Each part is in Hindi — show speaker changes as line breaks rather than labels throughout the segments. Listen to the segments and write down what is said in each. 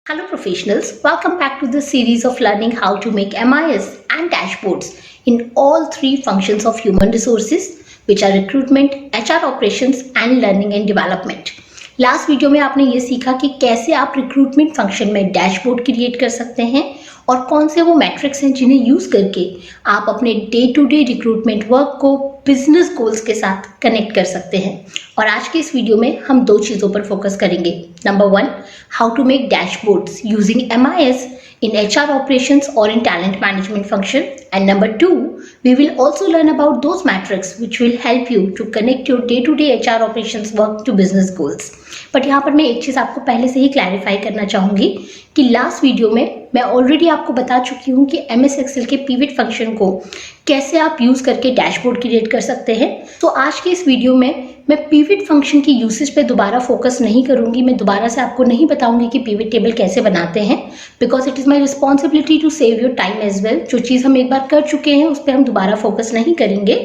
Hello professionals, welcome back to the series of learning how to make MIS and dashboards in all three functions of human resources which are recruitment, HR operations and learning and development. Last video में आपने ये सीखा कि कैसे आप रिक्रूटमेंट फंक्शन में डैशबोर्ड क्रिएट कर सकते हैं और कौन से वो मैट्रिक्स हैं जिन्हें यूज़ करके आप अपने day to day recruitment work को बिजनेस गोल्स के साथ कनेक्ट कर सकते हैं। और आज के इस वीडियो में हम दो चीज़ों पर फोकस करेंगे। Number one, how to make dashboards using MIS in HR operations or in talent management function, and number two, we will also learn about those metrics which will help you to connect your day-to-day HR operations work to business goals. But यहाँ पर मैं एक चीज़ आपको पहले से ही क्लैरिफाई करना चाहूँगी कि लास्ट वीडियो में मैं ऑलरेडी आपको बता चुकी हूँ कि MS Excel के पिवट फंक्शन को कैसे आप यूज़ करके डैशबोर्ड क्रिएट कर सकते हैं। तो आज के इस वीडियो में मैं पिवट फंक्शन की यूसेज पे दोबारा फोकस नहीं करूँगी। मैं दोबारा से आपको नहीं बताऊँगी कि पिवट टेबल कैसे बनाते हैं, because it is my responsibility to save your time as well. जो चीज़ हम एक बार कर चुके हैं उस पर हम दोबारा फोकस नहीं करेंगे।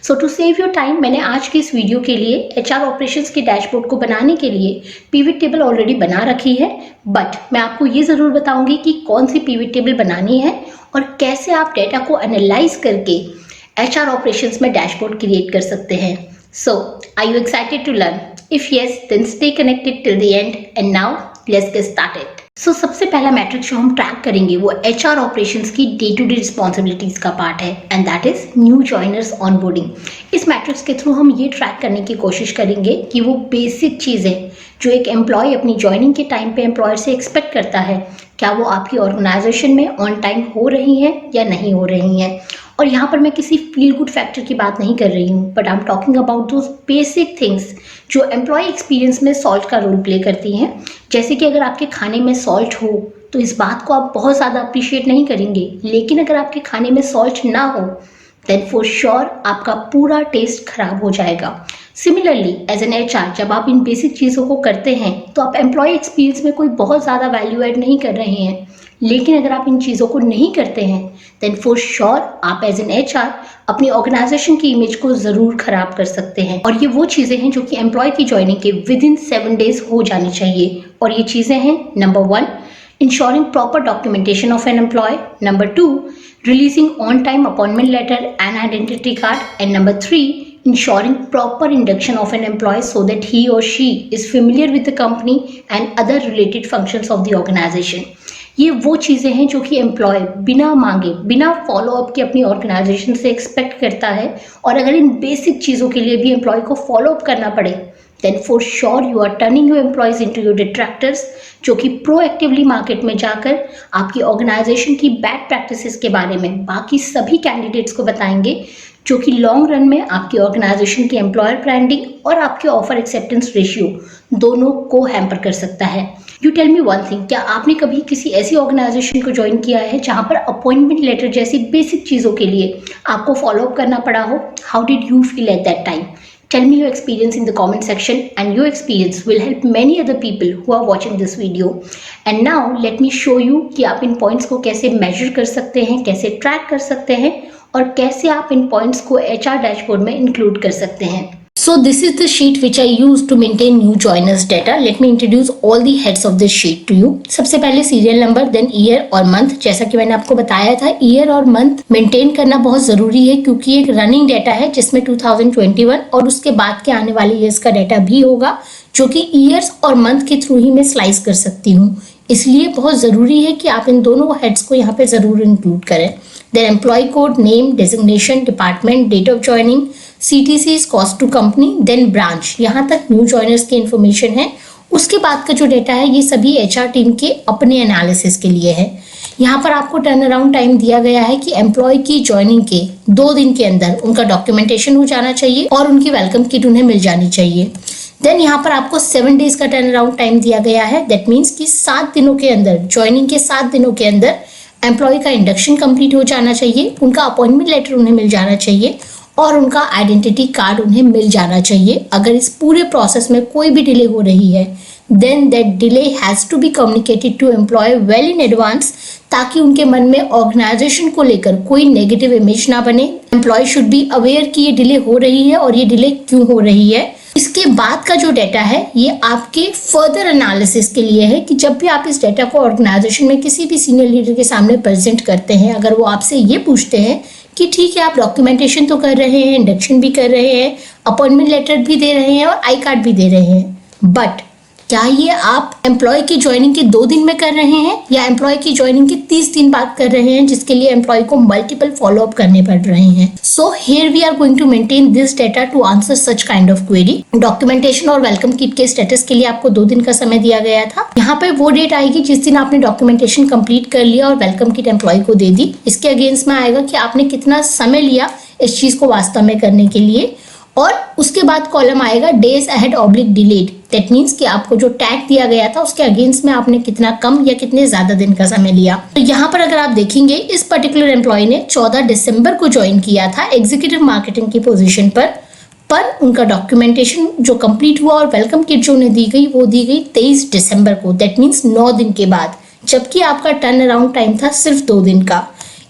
सो टू सेव योर टाइम मैंने आज के इस वीडियो के लिए HR ऑपरेशंस के डैशबोर्ड को बनाने के लिए पिवट टेबल ऑलरेडी बना रखी है। बट मैं आपको ये ज़रूर बताऊँगी कि कौन सी पिवट टेबल बनानी है और कैसे आप डेटा को एनालाइज करके HR ऑपरेशंस में डैशबोर्ड क्रिएट कर सकते हैं। So, are you excited to learn? If yes, then stay connected till the end. And now, let's get started. So, सबसे पहला मैट्रिक जो हम ट्रैक करेंगे वो HR ऑपरेशंस की डे टू डे रिस्पॉन्सिबिलिटीज का पार्ट है, and that is new joiners onboarding. इस मैट्रिक्स के थ्रू हम ये ट्रैक करने की कोशिश करेंगे कि वो बेसिक चीज़ें जो एक एम्प्लॉय अपनी ज्वाइनिंग के टाइम पे एम्प्लॉयर से एक्सपेक्ट करता है, क्या वो आपकी ऑर्गेनाइजेशन में ऑन टाइम हो रही हैं या नहीं हो रही हैं। और यहाँ पर मैं किसी फील गुड फैक्टर की बात नहीं कर रही हूँ, but I am talking about those basic things जो एम्प्लॉय एक्सपीरियंस में सॉल्ट का रोल प्ले करती हैं। जैसे कि अगर आपके खाने में सॉल्ट हो तो इस बात को आप बहुत ज़्यादा अप्रिशिएट नहीं करेंगे, लेकिन अगर आपके खाने में सॉल्ट ना हो देन फॉर श्योर आपका पूरा टेस्ट खराब हो जाएगा। सिमिलरली एज एन HR जब आप इन बेसिक चीज़ों को करते हैं तो आप एम्प्लॉय एक्सपीरियंस में कोई बहुत ज़्यादा वैल्यू ऐड नहीं कर रहे हैं, लेकिन अगर आप इन चीज़ों को नहीं करते हैं देन फॉर श्योर आप एज एन HR अपनी ऑर्गेनाइजेशन की इमेज को ज़रूर खराब कर सकते हैं। और ये वो चीज़ें हैं जो कि एम्प्लॉय की ज्वाइनिंग के विद इन 7 days हो जानी चाहिए। और ये चीज़ें हैं number one, ensuring proper documentation of an employee, number 2, releasing on time appointment letter and identity card, and number 3, ensuring proper induction of an employee so that he or she is familiar with the company and other related functions of the organization. ये वो चीज़ें हैं जो कि एम्प्लॉय बिना मांगे बिना फॉलोअप के अपनी ऑर्गेनाइजेशन से एक्सपेक्ट करता है। और अगर इन बेसिक चीज़ों के लिए भी एम्प्लॉय को फॉलोअप करना पड़े then for sure you are turning your employees into your detractors, जो कि प्रोएक्टिवली मार्केट में जाकर आपकी ऑर्गेनाइजेशन की बैड प्रैक्टिसेस के बारे में बाकी सभी कैंडिडेट्स को बताएंगे, जो कि लॉन्ग रन में आपकी ऑर्गेनाइजेशन की एम्प्लॉयर ब्रांडिंग और आपके ऑफर एक्सेप्टेंस रेशियो दोनों को हैम्पर कर सकता है। You tell me one thing, क्या आपने कभी किसी ऐसी ऑर्गेनाइजेशन को ज्वाइन किया है जहां पर अपॉइंटमेंट लेटर जैसी बेसिक चीज़ों के लिए आपको फॉलोअप करना पड़ा हो? How did you feel at that time? Tell me your experience in the comment section, and your experience will help many other people who are watching this video. And now let me show you कि आप इन पॉइंट्स को कैसे मेजर कर सकते हैं, कैसे ट्रैक कर सकते हैं और कैसे आप इन पॉइंट्स को HR डैशबोर्ड में इंक्लूड कर सकते हैं। So this is the sheet which I use to maintain new joiners data. Let me introduce all the heads of this sheet to you. सबसे पहले serial number, then year और month। जैसा कि मैंने आपको बताया था year और month मेंटेन करना बहुत ज़रूरी है, क्योंकि एक रनिंग डेटा है जिसमें 2021 और उसके बाद के आने वाले ईयर्स का डेटा भी होगा, जो कि ईयर्स और मंथ के थ्रू ही मैं स्लाइस कर सकती हूँ। इसलिए बहुत ज़रूरी है कि आप इन दोनों हेड्स को यहाँ पे ज़रूर इंक्लूड करें। Then employee code, name, designation, department, date of joining, CTCs, cost to company, then branch. यहाँ तक न्यू जॉइनर्स की इन्फॉर्मेशन है। उसके बाद का जो डेटा है ये सभी HR टीम के अपने एनालिसिस के लिए है। यहाँ पर आपको टर्न अराउंड टाइम दिया गया है कि एम्प्लॉय की ज्वाइनिंग के 2 दिन के अंदर उनका डॉक्यूमेंटेशन हो जाना चाहिए और उनकी वेलकम किट उन्हें मिल जानी चाहिए। देन यहाँ पर आपको 7 days का टर्न अराउंड टाइम दिया गया है। दैट मीन्स कि 7 दिनों के अंदर, ज्वाइनिंग के 7 दिनों के अंदर एम्प्लॉय का इंडक्शन कंप्लीट हो जाना चाहिए, उनका अपॉइंटमेंट लेटर उन्हें मिल जाना चाहिए और उनका आइडेंटिटी कार्ड उन्हें मिल जाना चाहिए। अगर इस पूरे प्रोसेस में कोई भी डिले हो रही है then that delay has to be communicated to employee well in advance, ताकि उनके मन में ऑर्गेनाइजेशन को लेकर कोई नेगेटिव इमेज ना बने। एम्प्लॉय शुड बी अवेयर कि ये डिले हो रही है और ये डिले क्यों हो रही है। इसके बाद का जो डेटा है ये आपके फर्दर एनालिसिस के लिए है कि जब भी आप इस डेटा को ऑर्गेनाइजेशन में किसी भी सीनियर लीडर के सामने प्रेजेंट करते हैं, अगर वो आपसे ये पूछते हैं कि ठीक है आप डॉक्यूमेंटेशन तो कर रहे हैं, इंडक्शन भी कर रहे हैं, अपॉइंटमेंट लेटर भी दे रहे हैं और आई कार्ड भी दे रहे हैं, बट क्या ये आप एम्प्लॉय की ज्वाइनिंग के 2 दिन में कर रहे हैं या एम्प्लॉय की ज्वाइनिंग के 30 दिन बाद कर रहे हैं, जिसके लिए एम्प्लॉय को मल्टीपल फॉलोअप करने पड़ रहे हैं। So here we are going to maintain this data to answer such kind of query. Documentation और वेलकम किट के स्टेटस के लिए आपको 2 दिन का समय दिया गया था। यहाँ पे वो डेट आएगी जिस दिन आपने डॉक्यूमेंटेशन कंप्लीट कर लिया और वेलकम किट एम्प्लॉय को दे दी। इसके अगेंस्ट में आएगा कि आपने कितना समय लिया इस चीज को वास्तव में करने के लिए, और उसके बाद कॉलम आएगा days ahead oblique delayed. That means कि आपको जो टैग दिया गया था उसके अगेंस्ट में आपने कितना कम या कितने ज्यादा दिन का समय लिया। तो यहाँ पर अगर आप देखेंगे इस पर्टिकुलर एम्प्लॉय ने 14 दिसंबर को ज्वाइन किया था एग्जीक्यूटिव मार्केटिंग की पोजीशन पर उनका डॉक्यूमेंटेशन जो कंप्लीट हुआ और वेलकम किट जो उन्हें दी गई वो दी गई 23 दिसंबर को। दैट मीन्स 9 दिन के बाद, जबकि आपका टर्न अराउंड टाइम था सिर्फ 2 दिन का।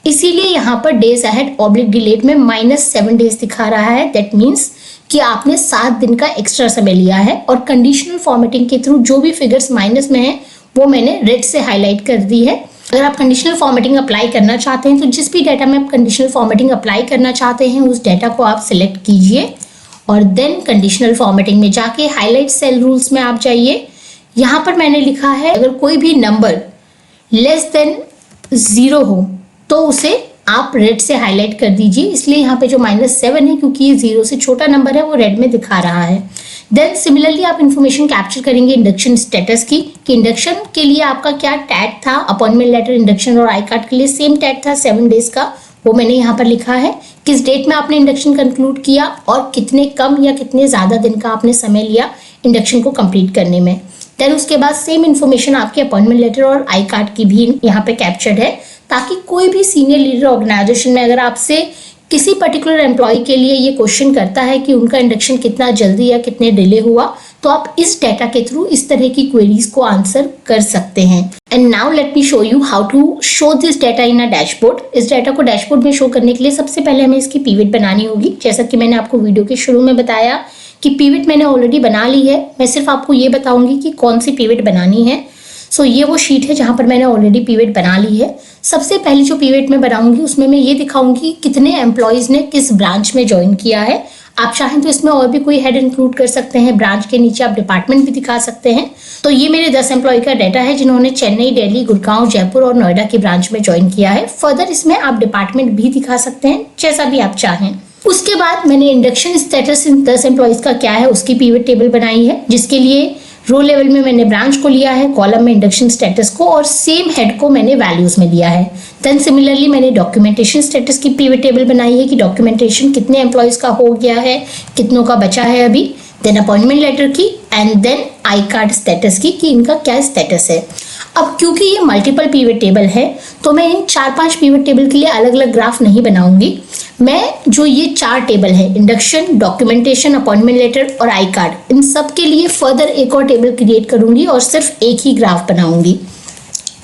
इसीलिए यहाँ पर डेज अहेड ऑब्लिक डिलेड में -7 डेज दिखा रहा है। दैट मीन्स कि आपने 7 दिन का एक्स्ट्रा समय लिया है। और कंडीशनल फॉर्मेटिंग के थ्रू जो भी फिगर्स माइनस में है वो मैंने रेड से हाईलाइट कर दी है। अगर आप कंडीशनल फॉर्मेटिंग अप्लाई करना चाहते हैं तो जिस भी डाटा में आप कंडीशनल फॉर्मेटिंग अप्लाई करना चाहते हैं उस डाटा को आप सिलेक्ट कीजिए और देन कंडीशनल फॉर्मेटिंग में जाके हाईलाइट सेल रूल्स में आप जाइए। यहाँ पर मैंने लिखा है अगर कोई भी नंबर लेस देन 0 हो तो उसे आप रेड से हाईलाइट कर दीजिए। इसलिए यहाँ पे जो -7 है क्योंकि ये 0 से छोटा नंबर है वो रेड में दिखा रहा है। देन सिमिलरली आप इन्फॉर्मेशन कैप्चर करेंगे इंडक्शन स्टेटस की, कि इंडक्शन के लिए आपका क्या टैग था, अपॉइंटमेंट लेटर, इंडक्शन और आई कार्ड के लिए सेम टैग था 7 डेज का, वो मैंने यहाँ पर लिखा है। किस डेट में आपने इंडक्शन कंक्लूड किया और कितने कम या कितने ज्यादा दिन का आपने समय लिया इंडक्शन को कंप्लीट करने में। देन उसके बाद सेम इन्फॉर्मेशन आपके अपॉइंटमेंट लेटर और आई कार्ड की भी यहाँ पे कैप्चर्ड है, ताकि कोई भी सीनियर लीडर ऑर्गेनाइजेशन में अगर आपसे किसी पर्टिकुलर एम्प्लॉय के लिए ये क्वेश्चन करता है कि उनका इंडक्शन कितना जल्दी या कितने डिले हुआ, तो आप इस डेटा के थ्रू इस तरह की क्वेरीज को आंसर कर सकते हैं। And now let me show you how to show this data in a dashboard. इस डेटा को डैशबोर्ड में शो करने के लिए सबसे पहले हमें इसकी पीविट बनानी होगी। जैसा कि मैंने आपको वीडियो के शुरू में बताया कि पीविट मैंने ऑलरेडी बना ली है। मैं सिर्फ आपको ये बताऊंगी कि कौन सी पीविट बनानी है। सो ये वो शीट है जहां पर मैंने ऑलरेडी पीविट बना ली है। सबसे पहली जो पीविट मैं बनाऊंगी उसमें मैं ये दिखाऊंगी कितने एम्प्लॉयज ने किस ब्रांच में ज्वाइन किया है। आप चाहें तो इसमें और भी कोई हेड इंक्लूड कर सकते हैं, ब्रांच के नीचे आप डिपार्टमेंट भी दिखा सकते हैं। तो ये मेरे 10 एम्प्लॉय का डाटा है जिन्होंने चेन्नई, दिल्ली, गुड़गांव, जयपुर और नोएडा की ब्रांच में ज्वाइन किया है। फर्दर इसमें आप डिपार्टमेंट भी दिखा सकते हैं, जैसा भी आप चाहें। उसके बाद मैंने इंडक्शन स्टेटस इन 10 एम्प्लॉयज का क्या है उसकी पीविट टेबल बनाई है, जिसके लिए रो लेवल में मैंने ब्रांच को लिया है, कॉलम में इंडक्शन स्टेटस को और सेम हेड को मैंने वैल्यूज में लिया है। देन सिमिलरली मैंने डॉक्यूमेंटेशन स्टेटस की पीविट टेबल बनाई है कि डॉक्यूमेंटेशन कितने एम्प्लॉयज का हो गया है, कितनों का बचा है अभी। देन अपॉइंटमेंट लेटर की and then I card status की कि इनका क्या स्टेटस है। अब क्योंकि ये मल्टीपल पीविट टेबल है तो मैं इन 4-5 पीविट टेबल के लिए अलग अलग ग्राफ नहीं बनाऊंगी। मैं जो ये 4 टेबल है इंडक्शन, डॉक्यूमेंटेशन, अपॉइंटमेंट लेटर और आई कार्ड, इन सब के लिए फर्दर एक और टेबल क्रिएट करूंगी और सिर्फ एक ही ग्राफ बनाऊंगी।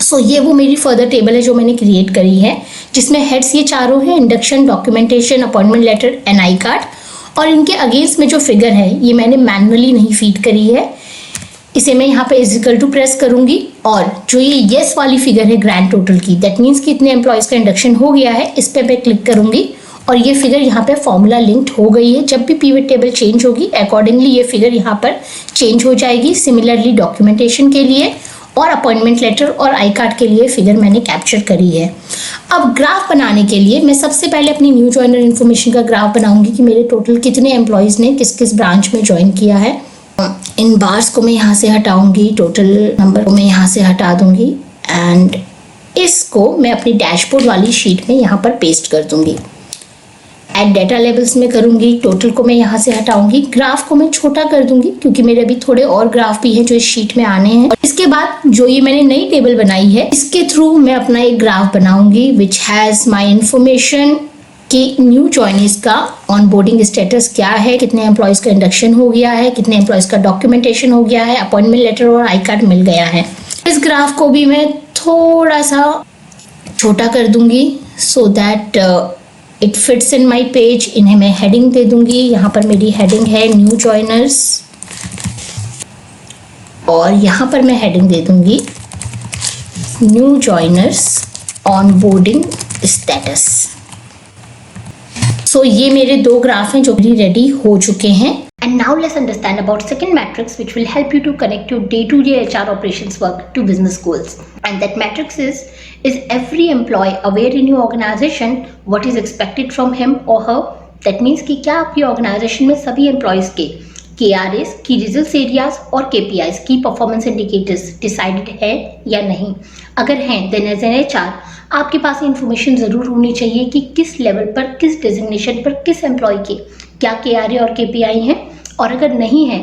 सो ये वो मेरी फर्दर टेबल है जो मैंने क्रिएट करी है, जिसमें हेड्स ये चारों हैं, induction, documentation, appointment letter and I card. और इनके अगेंस्ट में जो फिगर है ये मैंने मैनुअली नहीं फीड करी है। इसे मैं यहाँ पे इजिकल टू प्रेस करूंगी और जो ये येस वाली फिगर है ग्रैंड टोटल की, दैट मीन्स कि इतने एम्प्लॉयज का इंडक्शन हो गया है, इस पे मैं क्लिक करूंगी और ये फिगर यहाँ पे फॉर्मूला लिंक्ड हो गई है। जब भी पीविट टेबल चेंज होगी अकॉर्डिंगली ये फिगर यहाँ पर चेंज हो जाएगी। सिमिलरली डॉक्यूमेंटेशन के लिए और अपॉइंटमेंट लेटर और आई कार्ड के लिए फिगर मैंने कैप्चर करी है। अब ग्राफ बनाने के लिए मैं सबसे पहले अपनी न्यू ज्वाइनर इन्फॉर्मेशन का ग्राफ बनाऊंगी कि मेरे टोटल कितने एम्प्लॉयज ने किस किस ब्रांच में ज्वाइन किया है। इन बार्स को मैं यहाँ से हटाऊंगी, टोटल नंबर को मैं यहाँ से हटा दूंगी एंड इसको मैं अपनी डैशबोर्ड वाली शीट में यहाँ पर पेस्ट कर दूंगी। एड डेटा लेवल्स में करूंगी, टोटल को मैं यहाँ से हटाऊंगी, ग्राफ को मैं छोटा कर दूंगी क्योंकि मेरे अभी थोड़े और ग्राफ भी हैं जो इस शीट में आने हैं। और इसके बाद जो ये मैंने नई टेबल बनाई है इसके थ्रू मैं अपना एक ग्राफ बनाऊंगी विच हैज माई इंफॉर्मेशन कि न्यू ज्वाइनीज का ऑनबोर्डिंग स्टेटस क्या है, कितने एम्प्लॉयज का इंडक्शन हो गया है, कितने एम्प्लॉयज का डॉक्यूमेंटेशन हो गया है, अपॉइंटमेंट लेटर और आई कार्ड मिल गया है। इस ग्राफ को भी मैं थोड़ा सा छोटा कर दूंगी सो that it fits in my page. इन्हें मैं हेडिंग दे दूंगी। यहाँ पर मेरी हेडिंग है न्यू जॉइनर्स और यहाँ पर मैं हेडिंग दे दूंगी new joiners onboarding status. So ये मेरे दो ग्राफ हैं जो रेडी हो चुके हैं। And now let's understand about second matrix which will help you to connect your day-to-day HR operations work to business goals. And that matrix is every employee aware in your organization what is expected from him or her. That means कि क्या आपकी organization में सभी employees के KRAs, Key Results Areas और KPIs, Key Performance Indicators decided है या नहीं। अगर हैं then as an HR आपके पास इन्फॉर्मेशन ज़रूर होनी चाहिए कि किस लेवल पर, किस डेजिग्नेशन पर, किस एम्प्लॉय के क्या KRA और KPI हैं। और अगर नहीं है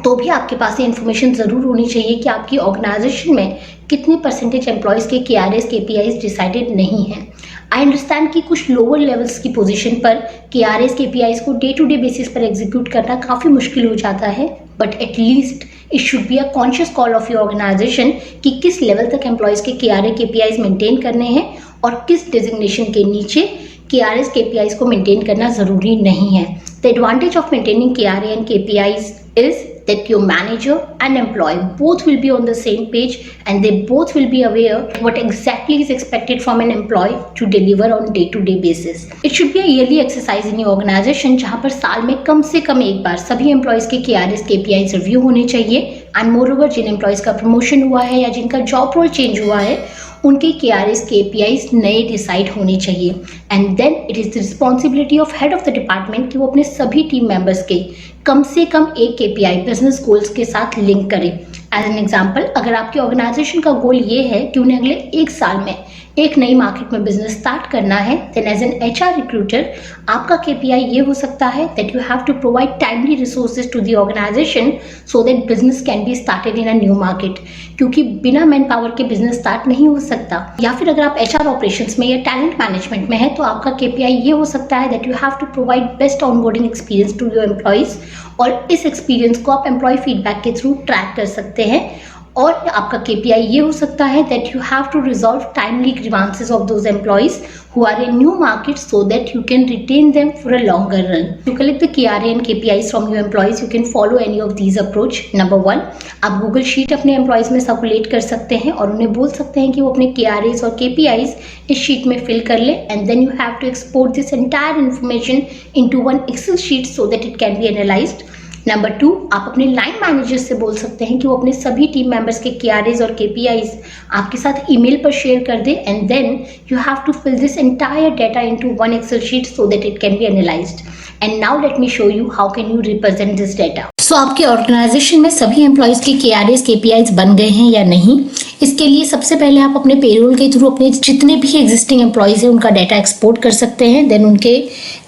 तो भी आपके पास ये इन्फॉर्मेशन ज़रूर होनी चाहिए कि आपकी ऑर्गेनाइजेशन में कितने परसेंटेज एम्प्लॉयज़ के KRAs KPIs डिसाइडेड नहीं हैं। आई अंडरस्टैंड कि कुछ लोअर लेवल्स की पोजीशन पर KRAs KPIs को डे टू डे बेसिस पर एग्जीक्यूट करना काफ़ी मुश्किल हो जाता है, but at least it should be a conscious call of your organisation कि किस लेवल तक एम्प्लॉयज़ के KRA KPIs मेंटेन करने हैं और किस डेजिग्नेशन के नीचे KRAs KPIs को मेंटेन करना ज़रूरी नहीं है। The advantage of maintaining KRA and KPIs is that your manager and employee both will be on the same page and they both will be aware what exactly is expected from an employee to deliver on day-to-day basis. It should be a yearly exercise in your organization जहाँ पर साल में कम से कम एक बार सभी employees के KRAs KPIs रिव्यू होने चाहिए and moreover जिन employees का प्रमोशन हुआ है या जिनका जॉब रोल चेंज हुआ है उनके KRAs KPIs नए डिसाइड होने चाहिए। And then it is the responsibility of head of the department कि वो अपने सभी टीम मेंबर्स के कम से कम एक KPI बिजनेस गोल्स के साथ लिंक करें। एज एन एग्जाम्पल, अगर आपकी ऑर्गेनाइजेशन का गोल ये है कि उन्हें अगले एक साल में एक नई मार्केट में बिजनेस स्टार्ट करना है, then as an HR recruiter आपका KPI ये हो सकता है that you have to provide timely resources to the organisation so that business can be started in a new market. क्योंकि बिना मैन पावर के बिजनेस स्टार्ट नहीं हो सकता। या फिर अगर आप HR ऑपरेशंस में या टैलेंट मैनेजमेंट में है तो आपका KPI ये हो सकता है that you have to provide best onboarding experience to your employees और इस एक्सपीरियंस को आप एम्प्लॉय फीडबैक के थ्रू ट्रैक कर सकते हैं। और आपका KPI ये हो सकता है that you have to resolve timely grievances of those employees who are in new markets so that you can retain them for a longer run. To collect the KRA and KPIs from your employees, you can follow any of these approach. Number 1, आप Google Sheet अपने एम्प्लॉयज़ में सर्कुलेट कर सकते हैं और उन्हें बोल सकते हैं कि वो अपने KRAs और KPIs इस शीट में फिल कर ले and then you have to export this entire information into one Excel sheet so that it can be analyzed. Number 2, आप अपने लाइन मैनेजर से बोल सकते हैं कि वो अपने सभी टीम मेंबर्स के KRAs और KPIs आपके साथ ईमेल पर शेयर कर दे and then you have to fill this entire data into one excel sheet so that it can be analysed. And now let me show you how can you represent this data. So आपके ऑर्गेनाइजेशन में सभी एम्प्लॉयज़ के KRAs KPIs बन गए हैं या नहीं, इसके लिए सबसे पहले आप अपने पेरोल के थ्रू अपने जितने भी एग्जिस्टिंग एम्प्लॉयज़ हैं उनका डाटा एक्सपोर्ट कर सकते हैं। देन उनके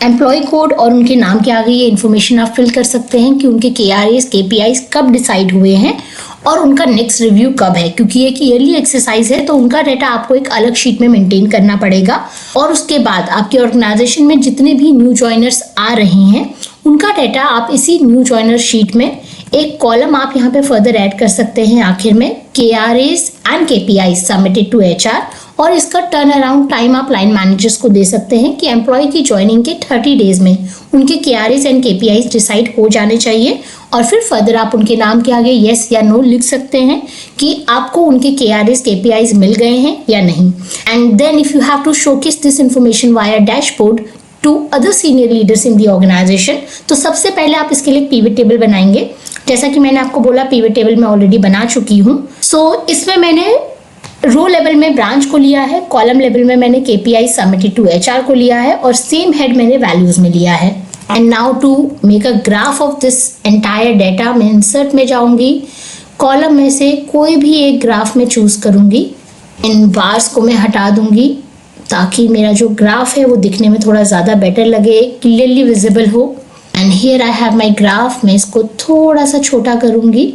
एम्प्लॉय कोड और उनके नाम के आगे ये इन्फॉर्मेशन आप फिल कर सकते हैं कि उनके KRAs KPIs कब डिसाइड हुए हैं और उनका नेक्स्ट रिव्यू कब है। क्योंकि ये एक ईयरली एक्सरसाइज है तो उनका डाटा आपको एक अलग शीट में मेंटेन करना पड़ेगा। और उसके बाद आपके ऑर्गेनाइजेशन में जितने भी न्यू जॉइनर्स आ रहे हैं उनका डाटा आप इसी न्यू जॉइनर शीट में एक कॉलम आप यहाँ पे फर्दर ऐड कर सकते हैं आखिर में KRAs and KPIs submitted to HR। और इसका टर्न अराउंड टाइम आप लाइन मैनेजर्स को दे सकते हैं कि एम्प्लॉय की ज्वाइनिंग के 30 डेज में उनके KRAs एंड KPIs डिसाइड हो जाने चाहिए। और फिर फर्दर आप उनके नाम के आगे येस या नो लिख सकते हैं कि आपको उनके KRAs KPIs मिल गए हैं या नहीं। And then if you have to showcase this information via dashboard to other senior leaders in the organisation, तो सबसे पहले आप इसके लिए पिवट टेबल बनाएंगे। जैसा कि मैंने आपको बोला पिवट टेबल मैं ऑलरेडी बना चुकी हूँ। सो इसमें मैंने रो लेवल में ब्रांच को लिया है, कॉलम लेवल में मैंने KPI सबमिटेड टू HR को लिया है और सेम हेड मैंने वैल्यूज में लिया है। And now to make a graph of this entire data, मैं इंसर्ट में जाऊंगी, कॉलम में से कोई भी एक ग्राफ में चूज करूंगी, इन बार्स को मैं हटा दूंगी ताकि मेरा जो ग्राफ है वो दिखने में थोड़ा ज़्यादा बेटर लगे, क्लियरली विजिबल हो। And here I have my graph, मैं इसको थोड़ा सा छोटा करूंगी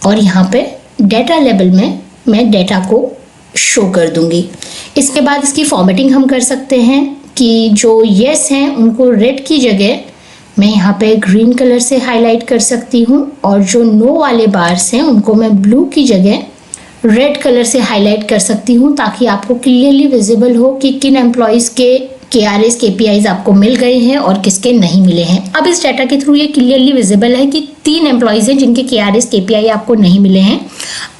और यहाँ पे डेटा लेवल में मैं डेटा को शो कर दूंगी। इसके बाद इसकी फॉर्मेटिंग हम कर सकते हैं कि जो येस हैं उनको रेड की जगह मैं यहाँ पे ग्रीन कलर से हाईलाइट कर सकती हूँ और जो नो वाले बार्स हैं उनको मैं ब्लू की जगह रेड कलर से हाईलाइट कर सकती हूँ ताकि आपको क्लियरली विजिबल हो कि किन एम्प्लॉयज़ के KRAs KPIs आपको मिल गए हैं और किसके नहीं मिले हैं। अब इस डाटा के थ्रू ये क्लियरली विजिबल है कि 3 एम्प्लॉयज हैं जिनके KRAs KPI आपको नहीं मिले हैं।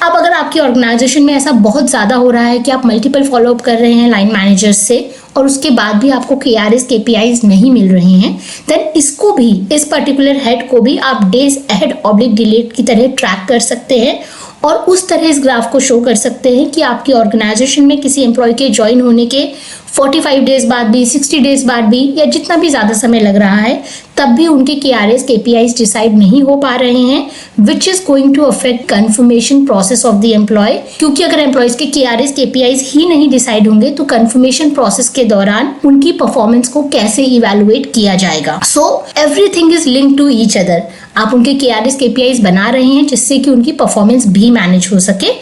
अब अगर आपकी ऑर्गेनाइजेशन में ऐसा बहुत ज़्यादा हो रहा है कि आप मल्टीपल फॉलोअप कर रहे हैं लाइन मैनेजर्स से और उसके बाद भी आपको KRAs KPIs नहीं मिल रहे हैं, देन इसको भी, इस पर्टिकुलर हेड को भी आप डेज अहेड ऑब्लिक डिलीट की तरह ट्रैक कर सकते हैं और उस तरह इस ग्राफ को शो कर सकते हैं कि आपकी ऑर्गेनाइजेशन में किसी एम्प्लॉय के ज्वाइन होने के 45 डेज बाद भी, 60 डेज बाद भी, या जितना भी ज़्यादा समय लग रहा है, तब भी उनके KRAs KPIs डिसाइड नहीं हो पा रहे हैं, which is going to affect confirmation process of the employee. क्योंकि अगर एम्प्लॉयज के KRAs KPIs ही नहीं डिसाइड होंगे तो कन्फर्मेशन प्रोसेस के दौरान उनकी परफॉर्मेंस को कैसे इवेलुएट किया जाएगा। So everything is linked to each other. आप उनके KRAs KPIs बना रहे हैं जिससे कि उनकी परफॉर्मेंस भी मैनेज हो सके।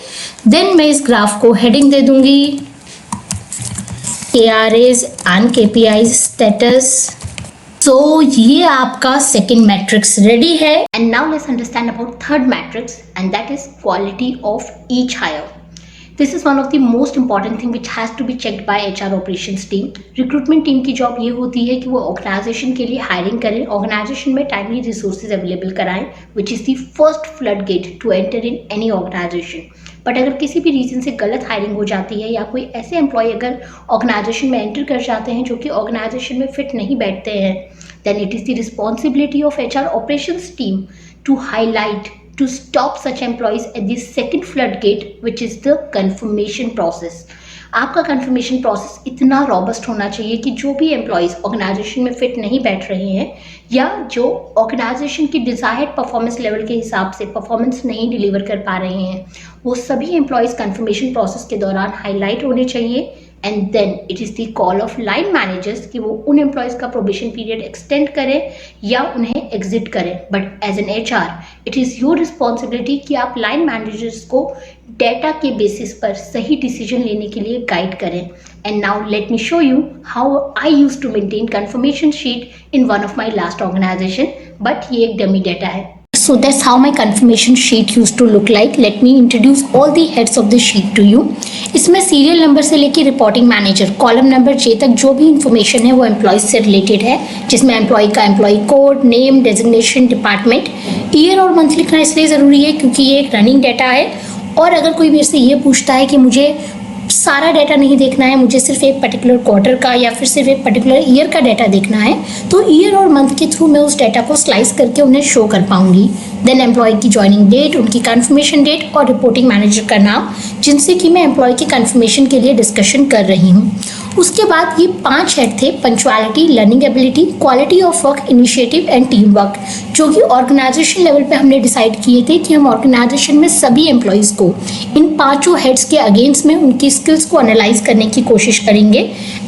देन मैं इस ग्राफ को हेडिंग दे दूंगी KRAs and KPIs status। So ये आपका सेकेंड मैट्रिक्स रेडी है। And now let's understand about third matrix and that is quality of each hire. This is one of the most important thing which has to be checked by HR operations team. Recruitment team की जॉब ये होती है कि वो ऑर्गेनाइजेशन के लिए हायरिंग करें, ऑर्गेनाइजेशन में टाइमली रिसोर्सेज अवेलेबल कराएं, which is the first flood gate to enter in any organisation. But अगर किसी भी रीज़न से गलत हायरिंग हो जाती है या कोई ऐसे एम्प्लॉय अगर ऑर्गेनाइजेशन में एंटर कर जाते हैं जो कि ऑर्गेनाइजेशन में फिट नहीं बैठते हैं, then it is the responsibility of HR operations team to highlight, to stop such employees at the second floodgate, which is the confirmation process। आपका confirmation process इतना robust होना चाहिए कि जो भी employees organization में fit नहीं बैठ रहे हैं या जो organization की desired performance level के हिसाब से performance नहीं deliver कर पा रहे हैं, वो सभी employees confirmation process के दौरान highlight होने चाहिए। And then it is the call of line managers कि वो उन एम्प्लॉयज़ का प्रोबेशन पीरियड एक्सटेंड करें या उन्हें एग्जिट करें। But as an HR it is your responsibility कि आप लाइन मैनेजर्स को डेटा के बेसिस पर सही डिसीजन लेने के लिए गाइड करें। And now let me show you how I use to maintain confirmation sheet in one of my last organisation, but ये एक डमी डेटा है। So that's how my confirmation sheet used to look like. Let me introduce all the heads of the sheet to you. इसमें सीरियल नंबर से लेके reporting manager column number J तक जो भी इंफॉर्मेशन है वो एम्प्लॉय से रिलेटेड है, जिसमें एम्प्लॉय का employee code, name, designation, department, year और मंथ लिखना इसलिए ज़रूरी है क्योंकि ये एक रनिंग डाटा है। और अगर कोई मेरे से ये पूछता है कि मुझे सारा डाटा नहीं देखना है, मुझे सिर्फ एक पर्टिकुलर क्वार्टर का या फिर सिर्फ एक पर्टिकुलर ईयर का डाटा देखना है, तो ईयर और मंथ के थ्रू मैं उस डाटा को स्लाइस करके उन्हें शो कर पाऊंगी। देन एम्प्लॉय की ज्वाइनिंग डेट, उनकी कन्फर्मेशन डेट और रिपोर्टिंग मैनेजर का नाम, जिनसे कि मैं एम्प्लॉय की कन्फर्मेशन के लिए डिस्कशन कर रही हूँ। उसके बाद ये 5 हेड थे, punctuality, learning ability, quality of work, initiative and team work, जो कि ऑर्गेनाइजेशन लेवल पे हमने डिसाइड किए थे कि हम ऑर्गेनाइजेशन में सभी एम्प्लॉयज़ को इन 5 हेड्स के अगेंस्ट में उनकी स्किल्स को एनालाइज करने की कोशिश करेंगे।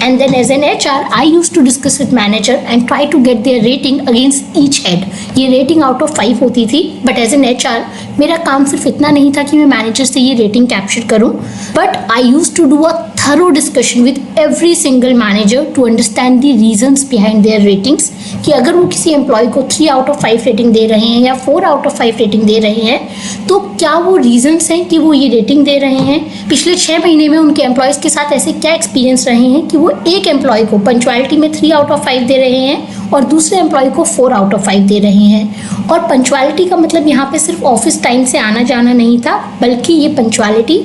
And then as an HR I use to discuss with manager and try to get their rating against each head. ये रेटिंग आउट ऑफ 5 होती थी, बट एज एन HR मेरा काम सिर्फ इतना नहीं था कि मैं मैनेजर से ये रेटिंग कैप्चर करूँ, but I use to do a thorough discussion with every single manager to understand the reasons behind their ratings, कि अगर वो किसी एम्प्लॉय को 3 आउट ऑफ 5 रेटिंग दे रहे हैं या 4 आउट ऑफ 5 रेटिंग दे रहे हैं, तो क्या वो रीजंस हैं कि वो ये रेटिंग दे रहे हैं। पिछले 6 महीने में उनके एम्प्लॉयज़ के साथ ऐसे क्या एक्सपीरियंस रहे हैं कि वो एक एम्प्लॉय को पंक्चुअलिटी में 3 आउट ऑफ 5 दे रहे हैं और दूसरे एम्प्लॉय को 4 आउट ऑफ 5 दे रहे हैं। और पंक्चुअलिटी का मतलब यहाँ पे सिर्फ ऑफिस टाइम से आना जाना नहीं था, बल्कि ये पंक्चुअलिटी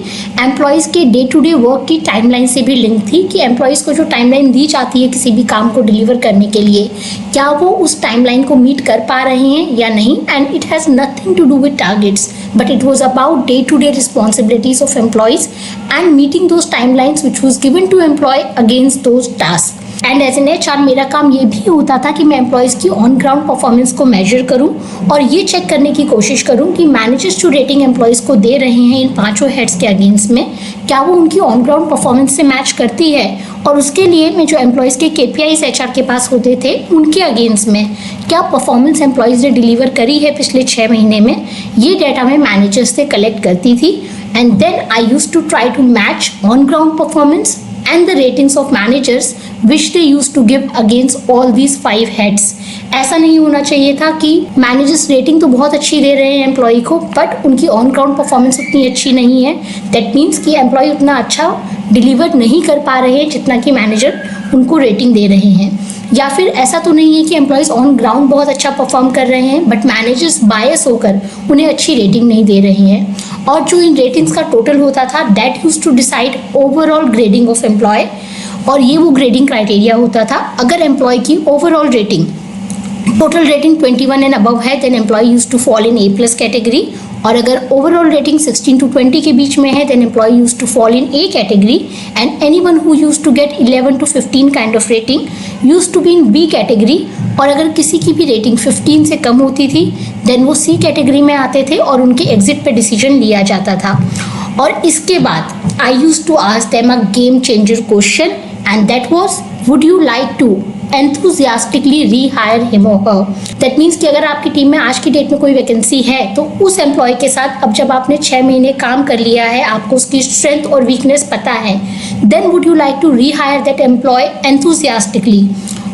एम्प्लॉयज़ के डे टू डे वर्क की टाइमलाइन से भी लिंक थी कि एम्प्लॉयज़ को जो टाइमलाइन दी जाती है किसी भी काम को डिलीवर करने के लिए, क्या वो उस टाइमलाइन को मीट कर पा रहे हैं या नहीं। And it has nothing to do with targets, but it was about day-to-day responsibilities of employees and meeting those timelines which was given to employee against those tasks. And as an HR मेरा काम ये भी होता था कि मैं एम्प्लॉयज़ की ऑन ग्राउंड परफॉर्मेंस को मेजर करूं और ये चेक करने की कोशिश करूं कि मैनेजर्स जो रेटिंग एम्प्लॉयज़ को दे रहे हैं इन 5 हेड्स के अगेंस्ट में, क्या वो उनकी ऑन ग्राउंड परफॉर्मेंस से मैच करती है। और उसके लिए मैं जो एम्प्लॉयज़ के KPIs HR के पास होते थे उनके अगेंस्ट में क्या परफॉर्मेंस एम्प्लॉयज़ ने डिलीवर करी है पिछले 6 महीने में, ये डाटा मैं मैनेजर्स से कलेक्ट करती थी। And then I use to try to match on ground performance and the ratings of managers which they used to give against all these 5 heads। ऐसा नहीं होना चाहिए था कि मैनेजर्स रेटिंग तो बहुत अच्छी दे रहे हैं एम्प्लॉय को, बट उनकी ऑन ग्राउंड परफॉर्मेंस उतनी अच्छी नहीं है। दैट मीन्स कि एम्प्लॉय उतना अच्छा डिलीवर नहीं कर पा रहे हैं जितना कि मैनेजर उनको रेटिंग दे रहे हैं, या फिर ऐसा तो नहीं है कि एम्प्लॉयज़ ऑन ग्राउंड बहुत अच्छा परफॉर्म कर रहे हैं बट मैनेजर्स बायस होकर उन्हें अच्छी रेटिंग नहीं दे रहे हैं। और जो इन रेटिंग्स का टोटल होता था that used to decide overall grading of employee, और ये वो ग्रेडिंग क्राइटेरिया होता था। अगर एम्प्लॉय की overall rating total rating 21 and above है then employee used to fall in A+ category, और अगर ओवरऑल रेटिंग 16 to 20 के बीच में है then employee used to fall in A category, and anyone who used to get 11 to 15 kind of rating used to be in B category, और अगर किसी की भी रेटिंग 15 से कम होती थी देन वो C कैटेगरी में आते थे और उनके एग्जिट पे डिसीजन लिया जाता था। और इसके बाद I used to ask them a game changer question and that was would you like to enthusiastically rehire him or her। That means कि अगर आपकी टीम में आज की डेट में कोई वैकेंसी है तो उस एम्प्लॉय के साथ अब जब आपने 6 महीने काम कर लिया है, आपको उसकी स्ट्रेंथ और वीकनेस पता है, then would you like to rehire that employee enthusiastically।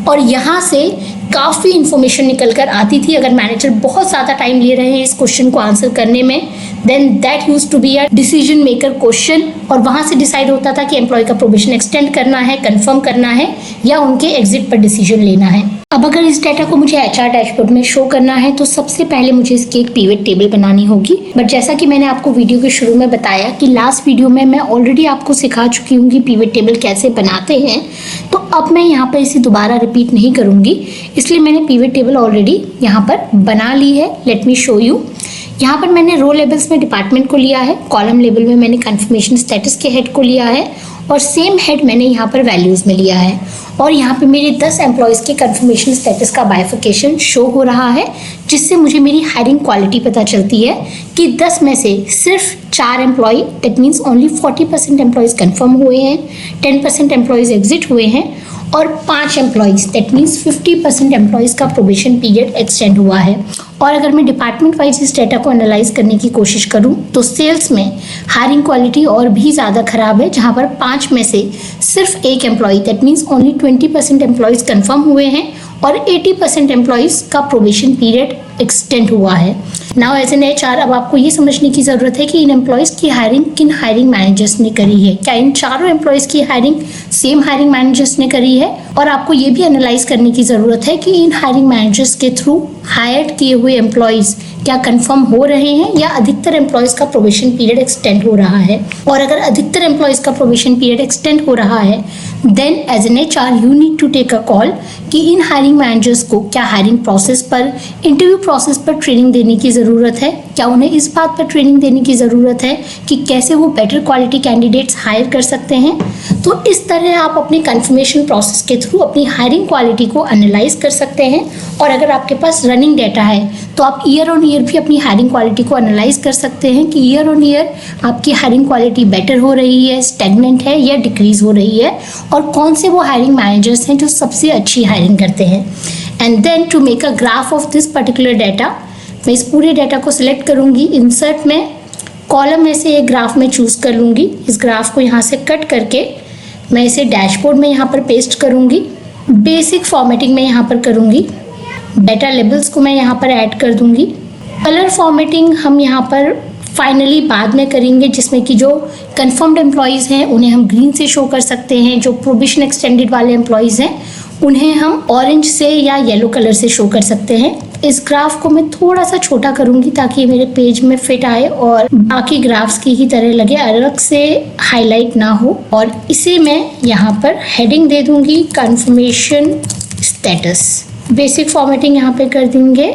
और यहाँ से काफ़ी इन्फॉर्मेशन निकल कर आती थी। अगर मैनेजर बहुत ज़्यादा टाइम ले रहे हैं इस क्वेश्चन को आंसर करने में then that use to be a decision maker question, और वहाँ से डिसाइड होता था कि एम्प्लॉय का प्रोबेशन एक्सटेंड करना है, कंफर्म करना है, या उनके एग्जिट पर डिसीजन लेना है। अब अगर इस डाटा को मुझे HR डैशबोर्ड में शो करना है तो सबसे पहले मुझे इसकी एक पिवट टेबल बनानी होगी। बट जैसा कि मैंने आपको वीडियो के शुरू में बताया कि लास्ट वीडियो में मैं ऑलरेडी आपको सिखा चुकी हूँ कि पिवट टेबल कैसे बनाते हैं, तो अब मैं यहाँ पर इसे दोबारा रिपीट नहीं करूँगी, इसलिए मैंने पिवट टेबल ऑलरेडी यहाँ पर बना ली है। Let me show you. यहाँ पर मैंने रो लेबल्स में डिपार्टमेंट को लिया है, कॉलम लेबल में मैंने कंफर्मेशन स्टेटस के हेड को लिया है, और सेम हेड मैंने यहाँ पर वैल्यूज़ में लिया है। और यहाँ पे मेरे 10 एम्प्लॉयज़ के कंफर्मेशन स्टेटस का बाइफिकेशन शो हो रहा है, जिससे मुझे मेरी हायरिंग क्वालिटी पता चलती है कि 10 में से सिर्फ 4 employee, that means only 40% employees confirm हुए हैं, 10% एम्प्लॉयज़ एग्जिट हुए हैं, और 5 एम्प्लॉयज़ दैट मीन्स 50% एम्प्लॉयज़ का प्रोबेशन पीरियड एक्सटेंड हुआ है। और अगर मैं डिपार्टमेंट वाइज इस डेटा को एनालाइज करने की कोशिश करूं तो सेल्स में हायरिंग क्वालिटी और भी ज़्यादा खराब है, जहां पर 5 में से सिर्फ 1 employee that means only 20% employees confirm हुए हैं और 80% एम्प्लॉयज़ का प्रोबेशन पीरियड एक्सटेंड हुआ है। नाउ एज एन HR अब आपको ये समझने की ज़रूरत है कि इन एम्प्लॉयज़ की हायरिंग किन हायरिंग मैनेजर्स ने करी है। क्या इन चारों एम्प्लॉयज़ की हायरिंग सेम हायरिंग मैनेजर्स ने करी है, और आपको ये भी एनालाइज करने की ज़रूरत है कि इन हायरिंग मैनेजर्स के थ्रू हायर्ड किए हुए एम्प्लॉयज़ क्या कंफर्म हो रहे हैं या अधिकतर एम्प्लॉयज़ का प्रोबेशन पीरियड एक्सटेंड हो रहा है। और अगर अधिकतर एम्प्लॉयज़ का प्रोबेशन पीरियड एक्सटेंड हो रहा है then as an HR you need to take a call कि इन हायरिंग मैनेजर्स को क्या हायरिंग प्रोसेस पर, इंटरव्यू प्रोसेस पर ट्रेनिंग देने की ज़रूरत है, क्या उन्हें इस बात पर ट्रेनिंग देने की ज़रूरत है कि कैसे वो बेटर क्वालिटी कैंडिडेट्स हायर कर सकते हैं। तो इस तरह आप अपने कंफर्मेशन प्रोसेस के थ्रू अपनी हायरिंग क्वालिटी को एनालाइज कर सकते हैं। और अगर आपके पास रनिंग डेटा है तो आप ईयर ऑन ईयर भी अपनी हायरिंग क्वालिटी को एनालाइज कर सकते हैं कि ईयर ऑन ईयर आपकी हायरिंग क्वालिटी बेटर हो रही है, स्टैग्नेंट है या डिक्रीज हो रही है, और कौन से वो हायरिंग मैनेजर्स हैं जो सबसे अच्छी हायरिंग करते हैं। And then to make a graph of this particular data, मैं इस पूरे डाटा को सिलेक्ट करूँगी, इंसर्ट में कॉलम में से एक ग्राफ में चूज़ कर लूँगी। इस ग्राफ को यहाँ से कट करके मैं इसे डैशबोर्ड में यहाँ पर पेस्ट करूँगी, बेसिक फॉर्मेटिंग में यहाँ पर करूँगी, डाटा लेबल्स को मैं यहाँ पर ऐड कर दूँगी। कलर फॉर्मेटिंग हम यहाँ पर फाइनली बाद में करेंगे, जिसमें कि जो कंफर्म्ड एम्प्लॉयज़ हैं उन्हें हम ग्रीन से शो कर सकते हैं, जो प्रोबेशन एक्सटेंडेड वाले एम्प्लॉयज़ हैं उन्हें हम ऑरेंज से या येलो कलर से शो कर सकते हैं। इस ग्राफ को मैं थोड़ा सा छोटा करूंगी ताकि मेरे पेज में फिट आए और बाकी ग्राफ्स की ही तरह लगे, अलग से हाईलाइट ना हो। और इसे मैं यहाँ पर हेडिंग दे दूंगी कंफर्मेशन स्टेटस। बेसिक फॉर्मेटिंग यहाँ पे कर देंगे।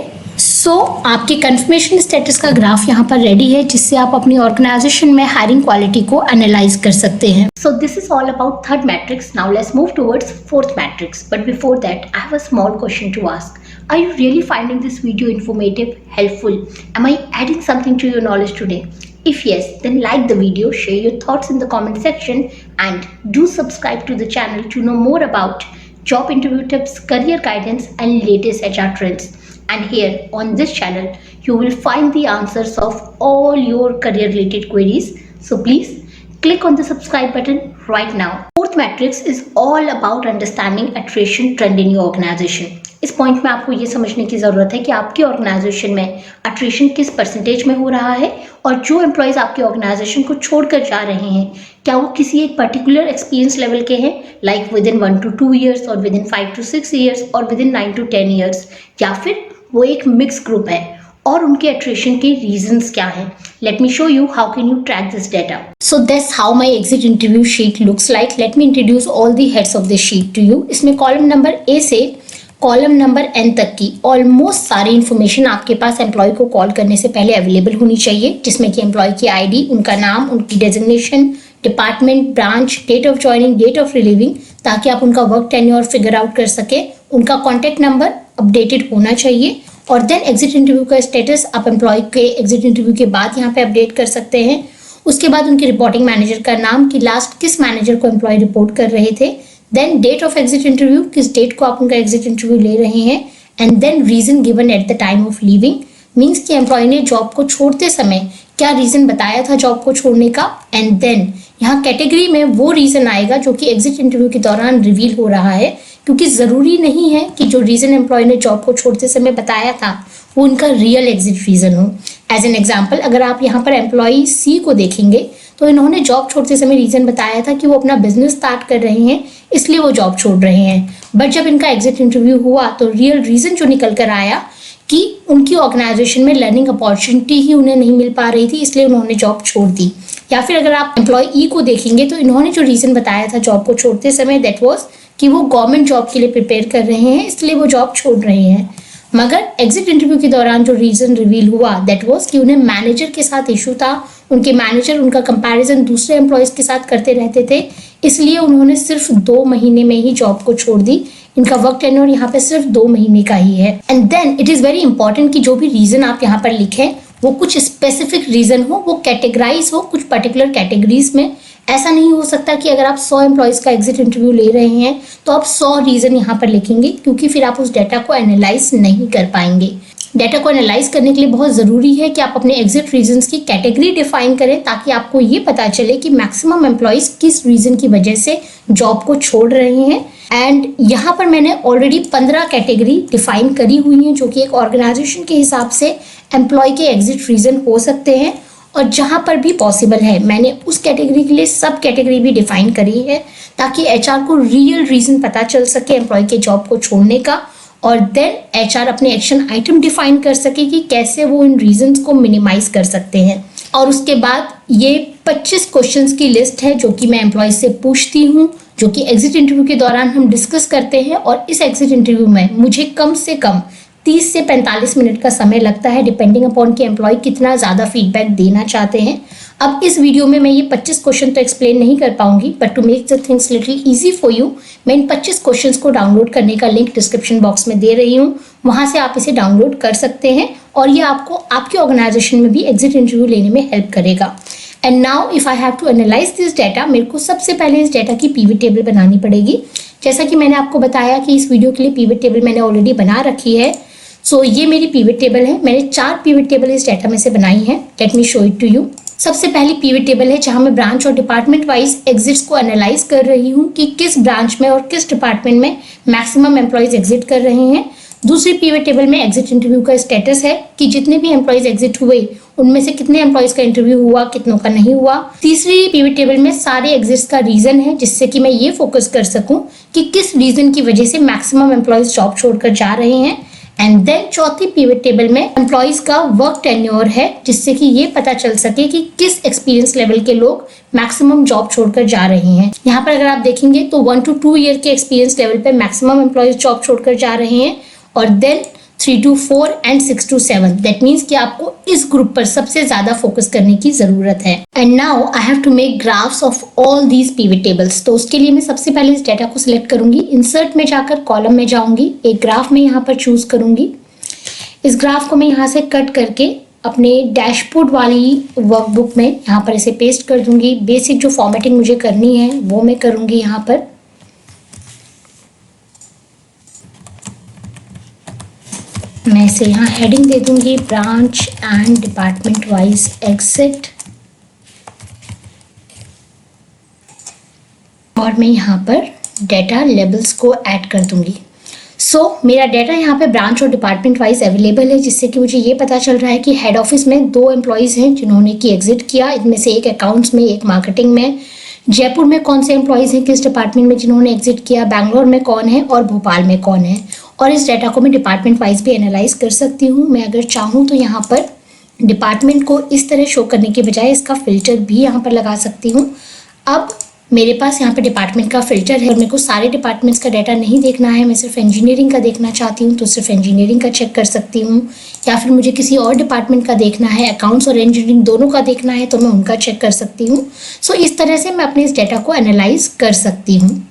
आपके कंफर्मेशन स्टेटस का ग्राफ यहाँ पर रेडी है, जिससे आप अपनी ऑर्गेनाइजेशन में हायरिंग क्वालिटी को एनालाइज कर सकते हैं। So this is all about third matrix. Now let's move towards fourth matrix. But before that, I have a small question to ask. Are you really finding this video informative, helpful? Am I adding something to your knowledge today? If yes, then like the video, share your thoughts in the comment section, and do subscribe to the channel to know more about job interview tips, career guidance, and latest HR trends. And here on this channel, you will find the answers of all your career related queries. So please click on the subscribe button right now. Fourth matrix is all about understanding attrition trend in your organization. इस पॉइंट में आपको ये समझने की ज़रूरत है कि आपकी ऑर्गेनाइजेशन में अट्रिशन किस परसेंटेज में हो रहा है और जो एम्प्लॉयज़ आपके ऑर्गेनाइजेशन को छोड़कर जा रहे हैं क्या वो किसी एक पर्टिकुलर एक्सपीरियंस लेवल के हैं, like with in 1 to 2 years और विद इन 5 to 6 ईयर्स और विद इन 9 to 10 ईयर्स, या फिर वो एक मिक्स ग्रुप है और उनके अट्रिशन के रीजंस क्या हैं. Let me show you how can you track this data. So that's how my exit interview sheet looks like. Let me introduce all the heads of this sheet to you. इसमें कॉलम नंबर A से कॉलम नंबर N तक की ऑलमोस्ट सारी इन्फॉर्मेशन आपके पास एम्प्लॉय को कॉल करने से पहले अवेलेबल होनी चाहिए, जिसमें कि एम्प्लॉय की आईडी, उनका नाम, उनकी designation, department, branch, date of joining, date of relieving, ताकि आप उनका वर्क टेन्योर फिगर आउट कर सके. उनका कॉन्टैक्ट नंबर अपडेटेड होना चाहिए. और देन एग्जिट इंटरव्यू का स्टेटस आप एम्प्लॉय के एग्जिट इंटरव्यू के बाद यहाँ पे अपडेट कर सकते हैं. उसके बाद उनके रिपोर्टिंग मैनेजर का नाम, कि लास्ट किस मैनेजर को एम्प्लॉय रिपोर्ट कर रहे थे. Then date of exit interview, किस डेट को आप उनका एग्जिट इंटरव्यू ले रहे हैं. And then reason given at the time of leaving, means कि एम्प्लॉय ने जॉब को छोड़ते समय क्या रीजन बताया था जॉब को छोड़ने का. एंड देन यहाँ कैटेगरी में वो रीजन आएगा जो कि एग्जिट इंटरव्यू के दौरान रिवील हो रहा है, क्योंकि ज़रूरी नहीं है कि जो रीज़न एम्प्लॉय ने जॉब को छोड़ते समय बताया था वो उनका रियल एग्जिट रीज़न हो. एज एन एग्जाम्पल, अगर आप यहाँ पर एम्प्लॉय सी को देखेंगे तो इन्होंने जॉब छोड़ते समय रीज़न बताया था कि वो अपना बिजनेस स्टार्ट कर रहे हैं, इसलिए वो जॉब छोड़ रहे हैं. बट जब इनका एग्जिट इंटरव्यू हुआ तो रियल रीज़न जो निकल कर आया कि उनकी ऑर्गेनाइजेशन में लर्निंग अपॉर्चुनिटी ही उन्हें नहीं मिल पा रही थी, इसलिए उन्होंने जॉब छोड़ दी. या फिर अगर आप एम्प्लॉय ई को देखेंगे तो इन्होंने जो रीज़न बताया था जॉब को छोड़ते समय, दैट वाज कि वो गवर्नमेंट जॉब के लिए प्रिपेयर कर रहे हैं, इसलिए वो जॉब छोड़ रहे हैं. मगर एग्जिट इंटरव्यू के दौरान जो रीज़न रिवील हुआ, दैट वाज कि उन्हें मैनेजर के साथ इशू था. उनके मैनेजर उनका कंपैरिजन दूसरे एम्प्लॉयज़ के साथ करते रहते थे, इसलिए उन्होंने सिर्फ 2 महीने में ही जॉब को छोड़ दी. इनका वर्क टेन्योर यहाँ पे सिर्फ 2 महीने का ही है. And then it is very important कि जो भी रीज़न आप यहाँ पर लिखें वो कुछ स्पेसिफिक रीज़न हो, वो कैटेगराइज हो कुछ पर्टिकुलर कैटेगरीज में. ऐसा नहीं हो सकता कि अगर आप 100 एम्प्लॉयज़ का एग्जिट इंटरव्यू ले रहे हैं तो आप 100 रीज़न यहाँ पर लिखेंगे, क्योंकि फिर आप उस डाटा को एनालाइज नहीं कर पाएंगे. डाटा को एनालाइज करने के लिए बहुत ज़रूरी है कि आप अपने एग्जिट रीजंस की कैटेगरी डिफाइन करें, ताकि आपको ये पता चले कि मैक्सिमम एम्प्लॉयज़ किस रीज़न की वजह से जॉब को छोड़ रहे हैं. एंड यहाँ पर मैंने ऑलरेडी 15 कैटेगरी डिफाइन करी हुई हैं, जो कि एक ऑर्गेनाइजेशन के हिसाब से एम्प्लॉय के एग्जिट रीज़न हो सकते हैं. और जहाँ पर भी पॉसिबल है मैंने उस कैटेगरी के लिए सब कैटेगरी भी डिफाइन करी है, ताकि एचआर को रियल रीज़न पता चल सके एम्प्लॉय के जॉब को छोड़ने का. और देन एचआर अपने एक्शन आइटम डिफाइन कर सके कि कैसे वो इन रीजंस को मिनिमाइज कर सकते हैं. और उसके बाद ये 25 क्वेश्चंस की लिस्ट है जो कि मैं एम्प्लॉय से पूछती हूँ, जो कि एग्जिट इंटरव्यू के दौरान हम डिस्कस करते हैं. और इस एग्जिट इंटरव्यू में मुझे कम से कम 30 से 45 मिनट का समय लगता है, डिपेंडिंग अपॉन कि एम्प्लॉय कितना ज़्यादा फीडबैक देना चाहते हैं. अब इस वीडियो में मैं ये 25 क्वेश्चन तो एक्सप्लेन नहीं कर पाऊंगी, but to make the things little easy for you, मैं इन 25 क्वेश्चंस को डाउनलोड करने का लिंक डिस्क्रिप्शन बॉक्स में दे रही हूँ. वहाँ से आप इसे डाउनलोड कर सकते हैं और ये आपको आपके ऑर्गेनाइजेशन में भी एग्जिट इंटरव्यू लेने में हेल्प करेगा. And now if I have to analyse this data, मेरे को सबसे पहले इस डाटा की पीवी टेबल बनानी पड़ेगी. जैसा कि मैंने आपको बताया कि इस वीडियो के लिए पीवी टेबल मैंने ऑलरेडी बना रखी है. सो ये मेरी पीवट टेबल है. मैंने 4 पीवट टेबल इस डाटा में से बनाई है. Let me show it to you. सबसे पहली पीवट टेबल है जहां मैं ब्रांच और डिपार्टमेंट वाइज एग्जिट्स को एनालाइज कर रही हूं कि किस ब्रांच में और किस डिपार्टमेंट में मैक्सिमम एम्प्लॉयज एग्जिट कर रहे हैं. दूसरी पीवट टेबल में एग्जिट इंटरव्यू का स्टेटस है कि जितने भी एम्प्लॉयज एग्जिट हुए उनमें से कितने एम्प्लॉयज का इंटरव्यू हुआ, कितनों का नहीं हुआ. तीसरी पीवट टेबल में सारे एग्जिट्स का रीजन है, जिससे कि मैं ये फोकस कर सकूं कि किस रीजन की वजह से मैक्सिमम एम्प्लॉयज जॉब छोड़कर जा रहे हैं. एंड देन चौथी पीवट टेबल में एम्प्लॉयज का वर्क टेन्योर है, जिससे कि ये पता चल सके कि किस एक्सपीरियंस लेवल के लोग मैक्सिमम जॉब छोड़कर जा रहे हैं. यहाँ पर अगर आप देखेंगे तो 1 to 2 ईयर के एक्सपीरियंस लेवल पे मैक्सिमम एम्प्लॉयज जॉब छोड़कर जा रहे हैं. और देन 3 to 4 and 6 to 7, that means कि आपको इस ग्रुप पर सबसे ज्यादा फोकस करने की जरूरत है. And now I have to make graphs of all these pivot tables. तो उसके लिए मैं सबसे पहले इस डाटा को सिलेक्ट करूंगी, इंसर्ट में जाकर कॉलम में जाऊंगी, एक ग्राफ में यहाँ पर चूज करूंगी. इस ग्राफ को मैं यहाँ से कट करके अपने डैशबोर्ड वाली वर्कबुक में यहाँ पर इसे पेस्ट कर दूंगी. बेसिक जो फॉर्मेटिंग मुझे करनी है वो मैं करूंगी. यहाँ पर मैं इसे यहाँ हेडिंग दे दूंगी, branch and department wise exit. और मैं यहाँ पर डेटा लेबल्स को ऐड कर दूंगी. मेरा डाटा यहाँ पे ब्रांच और डिपार्टमेंट वाइज अवेलेबल है, जिससे कि मुझे ये पता चल रहा है कि हेड ऑफिस में 2 एम्प्लॉयज़ हैं जिन्होंने कि एग्जिट किया। इनमें से एक अकाउंट्स में, एक मार्केटिंग में। जयपुर में कौन से एम्प्लॉयज़ हैं किस डिपार्टमेंट में जिन्होंने एग्जिट किया, बैंगलोर में कौन है और भोपाल में कौन है। और इस डाटा को मैं डिपार्टमेंट वाइज भी एनालाइज कर सकती हूँ। मैं अगर चाहूँ तो यहाँ पर डिपार्टमेंट को इस तरह शो करने के बजाय इसका फिल्टर भी यहाँ पर लगा सकती हूँ। अब मेरे पास यहाँ पे डिपार्टमेंट का फिल्टर है और मेरे को सारे डिपार्टमेंट्स का डाटा नहीं देखना है, मैं सिर्फ इंजीनियरिंग का देखना चाहती हूँ तो सिर्फ इंजीनियरिंग का चेक कर सकती हूँ। या फिर मुझे किसी और डिपार्टमेंट का देखना है, अकाउंट्स और इंजीनियरिंग दोनों का देखना है तो मैं उनका चेक कर सकती हूँ। इस तरह से मैं अपने इस डाटा को एनालाइज कर सकती हूँ।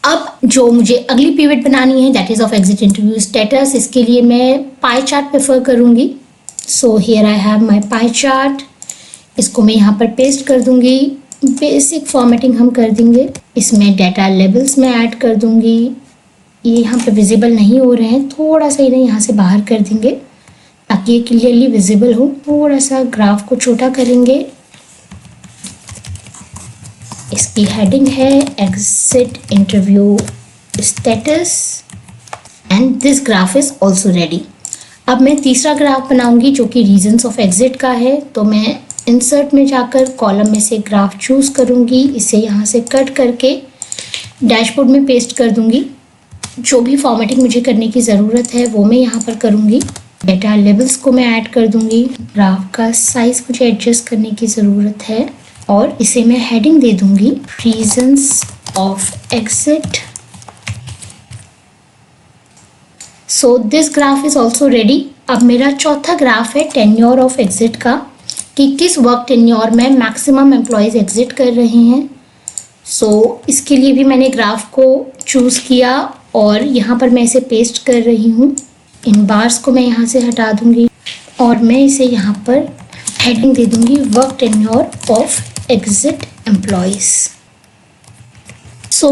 अब जो मुझे अगली पिवट बनानी है that is of exit interview status, इसके लिए मैं पाई चार्ट प्रेफर करूँगी। Here I have my pie chart. इसको मैं यहाँ पर पेस्ट कर दूँगी। बेसिक फॉर्मेटिंग हम कर देंगे। इसमें डाटा लेबल्स में ऐड कर दूँगी। ये यहाँ पे विजिबल नहीं हो रहे हैं, थोड़ा सा इन्हें यहाँ से बाहर कर देंगे ताकि ये क्लियरली विजिबल हो। थोड़ा सा ग्राफ को छोटा करेंगे। इसकी हेडिंग है exit interview status and this graph is also ready. अब मैं तीसरा ग्राफ बनाऊंगी जो कि रीजंस ऑफ एग्जिट का है। तो मैं इंसर्ट में जाकर कॉलम में से ग्राफ चूज करूंगी, इसे यहाँ से कट करके डैशबोर्ड में पेस्ट कर दूंगी। जो भी फॉर्मेटिंग मुझे करने की ज़रूरत है वो मैं यहाँ पर करूँगी। डेटा लेबल्स को मैं ऐड कर दूंगी। ग्राफ का साइज मुझे एडजस्ट करने की ज़रूरत है और इसे मैं हेडिंग दे दूंगी reasons of exit. This graph is also ready. अब मेरा चौथा ग्राफ है टेन्योर ऑफ एग्जिट का, कि किस वर्क टेन्योर में मैक्सिमम एम्प्लॉयज़ एग्जिट कर रहे हैं। इसके लिए भी मैंने ग्राफ को चूज़ किया और यहाँ पर मैं इसे पेस्ट कर रही हूँ। इन बार्स को मैं यहाँ से हटा दूँगी और मैं इसे यहाँ पर हेडिंग दे दूँगी work tenure of exit employees.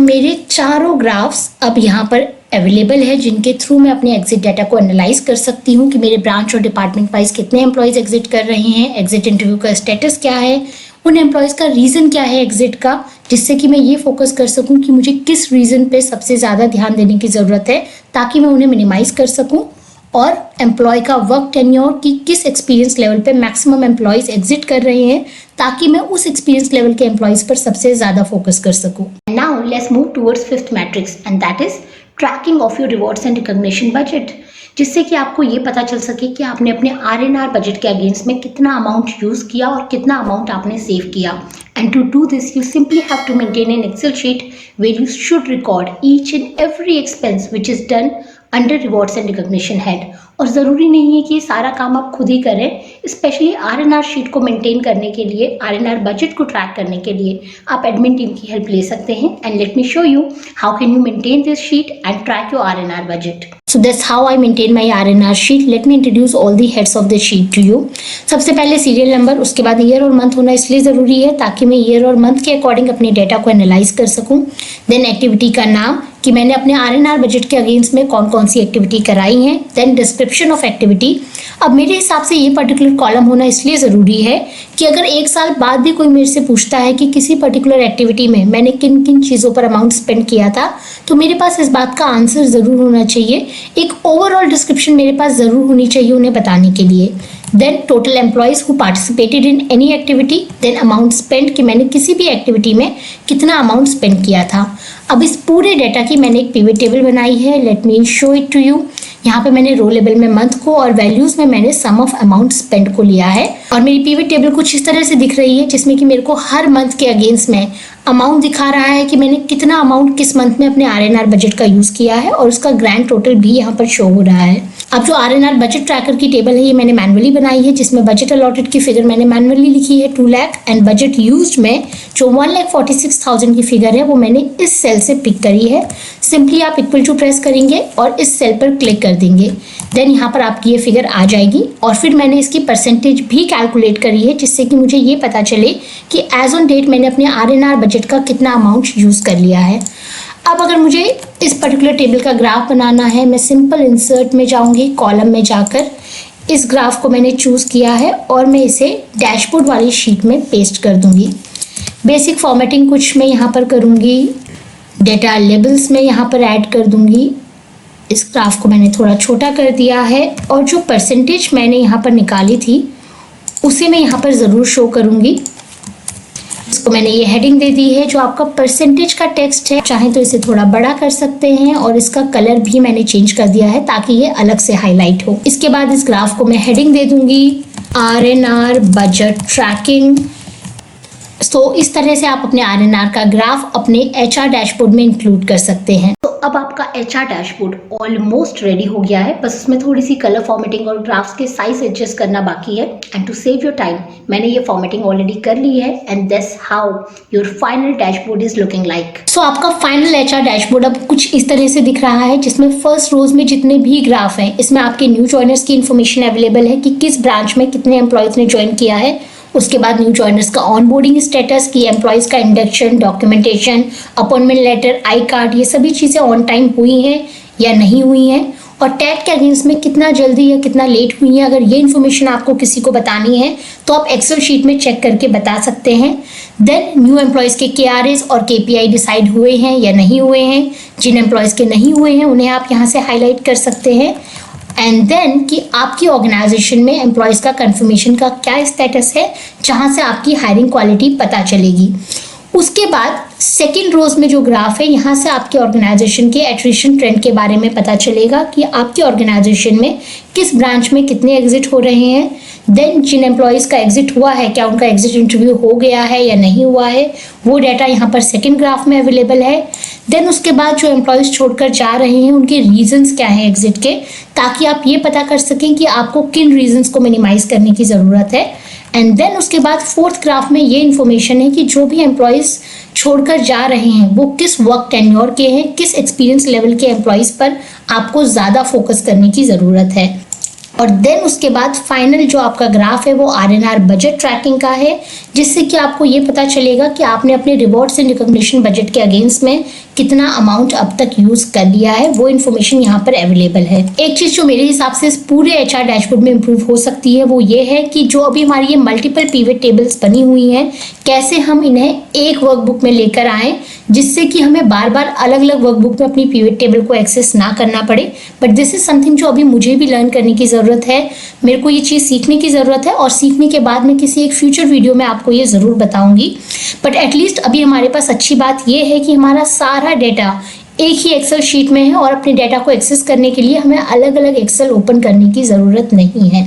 मेरे चारों ग्राफ्स अब यहाँ पर अवेलेबल है जिनके थ्रू मैं अपने एग्जिट डाटा को एनालाइज कर सकती हूँ कि मेरे ब्रांच और डिपार्टमेंट वाइज कितने एम्प्लॉयज़ एग्जिट कर रहे हैं, एग्जिट इंटरव्यू का स्टेटस क्या है, उन एम्प्लॉयज़ का रीज़न क्या है एग्जिट का, जिससे कि मैं ये फोकस कर सकूँ कि मुझे किस रीज़न पे सबसे ज़्यादा ध्यान देने की ज़रूरत है ताकि मैं उन्हें मिनिमाइज कर सकूँ। और एम्प्लॉय का वर्क टेन्योर की किस एक्सपीरियंस लेवल पे मैक्सिमम एम्प्लॉयज़ एग्जिट कर रहे हैं ताकि मैं उस एक्सपीरियंस लेवल के एम्प्लॉयज़ पर सबसे ज़्यादा फोकस कर सकूँ। Now let's move towards fifth matrix and that is tracking of your rewards and recognition budget, जिससे कि आपको ये पता चल सके कि आपने अपने आर बजट के अगेंस्ट में कितना अमाउंट यूज़ किया और कितना अमाउंट आपने सेव किया। And to do this, you simply have to maintain an Excel sheet where you should record each and every expense which is done under rewards and recognition head. और ज़रूरी नहीं है कि ये सारा काम आप खुद ही करें, स्पेशली आर शीट को मेंटेन करने के लिए, आर बजट को ट्रैक करने के लिए आप एडमिन टीम की हेल्प ले सकते हैं। And let me show you how can you maintain this sheet and track your R budget. So that's how I maintain my R&R sheet. Let me introduce all the heads of the sheet to you. सबसे पहले सीरियल नंबर, उसके बाद ईयर और मंथ होना इसलिए ज़रूरी है ताकि मैं ईयर और मंथ के अकॉर्डिंग अपने डेटा को एनालाइज कर सकूं। देन एक्टिविटी का नाम कि मैंने अपने R&R बजट के अगेंस्ट में कौन कौन सी एक्टिविटी कराई हैं। Then description of activity. अब मेरे हिसाब से ये पर्टिकुलर कॉलम होना इसलिए ज़रूरी है कि अगर एक साल बाद भी कोई मेरे से पूछता है कि किसी पर्टिकुलर एक्टिविटी में मैंने किन किन चीज़ों पर अमाउंट स्पेंड किया था तो मेरे पास इस बात का आंसर ज़रूर होना चाहिए। एक ओवरऑल डिस्क्रिप्शन मेरे पास ज़रूर होनी चाहिए उन्हें बताने के लिए। Then total employees who participated in any activity, then amount spend कि मैंने किसी भी एक्टिविटी में कितना अमाउंट स्पेंड किया था। अब इस पूरे डेटा की मैंने एक पिवट टेबल बनाई है। Let me show it to you. यहाँ पे मैंने रो लेवल में मंथ को और वैल्यूज में मैंने सम ऑफ अमाउंट स्पेंड को लिया है और मेरी पिवट टेबल कुछ इस तरह से दिख रही है जिसमें कि मेरे को हर मंथ के अगेंस्ट में अमाउंट दिखा रहा है कि मैंने कितना अमाउंट किस मंथ में अपने आर बजट का यूज़ किया है और उसका ग्रैंड टोटल भी यहाँ पर शो हो रहा है। अब जो आर बजट ट्रैकर की टेबल है ये मैंने मैनुअली बनाई है, जिसमें बजट अलॉटेड की फिगर मैंने मैनुअली लिखी है 2 लाख एंड बजट यूज्ड में जो 1,46,000 की फिगर है वो मैंने इस सेल से पिक करी है। सिंपली आप इक्वल टू प्रेस करेंगे और इस सेल पर क्लिक कर देंगे। देन यहाँ पर आपकी ये फिगर आ जाएगी और फिर मैंने इसकी परसेंटेज भी कैलकुलेट करी है जिससे कि मुझे ये पता चले कि एज ऑन डेट मैंने अपने आर बजट का कितना अमाउंट यूज़ कर लिया है। अब अगर मुझे इस पर्टिकुलर टेबल का ग्राफ बनाना है मैं सिंपल इंसर्ट में जाऊंगी, कॉलम में जाकर इस ग्राफ को मैंने चूज़ किया है और मैं इसे डैशबोर्ड वाली शीट में पेस्ट कर दूंगी। बेसिक फॉर्मेटिंग कुछ मैं यहाँ पर करूँगी, डेटा लेबल्स में यहाँ पर ऐड कर दूंगी इस ग्राफ को मैंने थोड़ा छोटा कर दिया है और जो परसेंटेज मैंने यहाँ पर निकाली थी उसे मैं यहाँ पर ज़रूर शो करूँगी। इसको मैंने ये हेडिंग दे दी है जो आपका परसेंटेज का टेक्स्ट है। चाहे तो इसे थोड़ा बड़ा कर सकते हैं और इसका कलर भी मैंने चेंज कर दिया है ताकि ये अलग से हाईलाइट हो। इसके बाद इस ग्राफ को मैं हेडिंग दे दूंगी RNR बजट ट्रैकिंग। तो इस तरह से आप अपने RNR का ग्राफ अपने HR डैशबोर्ड में इंक्लूड कर सकते हैं। तो अब आपका HR डैशबोर्ड ऑलमोस्ट रेडी हो गया है, बस उसमें थोड़ी सी कलर फॉर्मेटिंग और ग्राफ्स के साइज एडजस्ट करना बाकी है। And to save your time मैंने ये फॉर्मेटिंग ऑलरेडी कर ली है and that's how your final dashboard is looking like. So आपका फाइनल HR डैशबोर्ड अब कुछ इस तरह से दिख रहा है, जिसमें फर्स्ट रोज में जितने भी ग्राफ हैं इसमें आपके न्यू ज्वाइनर्स की इन्फॉर्मेशन अवेलेबल है कि किस ब्रांच में कितने एम्प्लॉयज ने ज्वाइन किया है। उसके बाद न्यू ज्वाइनर्स का ऑनबोर्डिंग स्टेटस की एम्प्लॉयज़ का induction, documentation, appointment letter, I card, ये सभी चीज़ें ऑन टाइम हुई हैं या नहीं हुई हैं, और टैग के अगेंस्ट में कितना जल्दी या कितना लेट हुई है। अगर ये इन्फॉर्मेशन आपको किसी को बतानी है तो आप एक्सेल शीट में चेक करके बता सकते हैं। देन न्यू एम्प्लॉयज़ के KRAs और KPI डिसाइड हुए हैं या नहीं हुए हैं। जिन एम्प्लॉयज़ के नहीं हुए हैं उन्हें आप यहाँ से हाईलाइट कर सकते हैं। एंड देन कि आपकी ऑर्गेनाइजेशन में एम्प्लॉयज़ का कंफर्मेशन का क्या स्टेटस है, जहाँ से आपकी हायरिंग क्वालिटी पता चलेगी। उसके बाद सेकेंड रोज में जो ग्राफ है यहाँ से आपके ऑर्गेनाइजेशन के एट्रिशन ट्रेंड के बारे में पता चलेगा कि आपके ऑर्गेनाइजेशन में किस ब्रांच में कितने एग्जिट हो रहे हैं। देन जिन एम्प्लॉयज़ का एग्जिट हुआ है क्या उनका एग्जिट इंटरव्यू हो गया है या नहीं हुआ है, वो डाटा यहाँ पर सेकेंड ग्राफ में अवेलेबल है। देन उसके बाद जो एम्प्लॉयज़ छोड़कर जा रहे हैं उनके रीजंस क्या हैं एग्जिट के, ताकि आप ये पता कर सकें कि आपको किन रीजंस को मिनिमाइज करने की ज़रूरत है। एंड देन उसके बाद फोर्थ ग्राफ में ये इन्फॉर्मेशन है कि जो भी एम्प्लॉयज़ छोड़कर जा रहे हैं वो किस वर्क टेन्योर के हैं, किस एक्सपीरियंस लेवल के एम्प्लॉयज़ पर आपको ज़्यादा फोकस करने की ज़रूरत है। और देन उसके बाद फाइनल जो आपका ग्राफ है वो RNR बजट ट्रैकिंग का है, जिससे कि आपको ये पता चलेगा कि आपने अपने रिवॉर्ड्स एंड रिकॉग्निशन बजट के अगेंस्ट में कितना अमाउंट अब तक यूज़ कर लिया है। वो इन्फॉर्मेशन यहाँ पर अवेलेबल है। एक चीज़ जो मेरे हिसाब से इस पूरे HR डैशबोर्ड में इंप्रूव हो सकती है वो ये है कि जो अभी हमारी ये मल्टीपल पिवट टेबल्स बनी हुई हैं, कैसे हम इन्हें एक वर्कबुक में लेकर आएँ, जिससे कि हमें बार बार अलग अलग वर्कबुक में अपनी पिवट टेबल को एक्सेस ना करना पड़े। बट दिस इज समथिंग जो अभी मुझे भी लर्न करने की ज़रूरत है, मेरे को ये चीज़ सीखने की ज़रूरत है, और सीखने के बाद मैं किसी एक फ्यूचर वीडियो में आपको ये ज़रूर बताऊंगी। बट एटलीस्ट अभी हमारे पास अच्छी बात ये है कि हमारा सारा डेटा एक ही एक्सेल शीट में है और अपने डेटा को एक्सेस करने के लिए हमें अलग अलग एक्सेल ओपन करने की ज़रूरत नहीं है।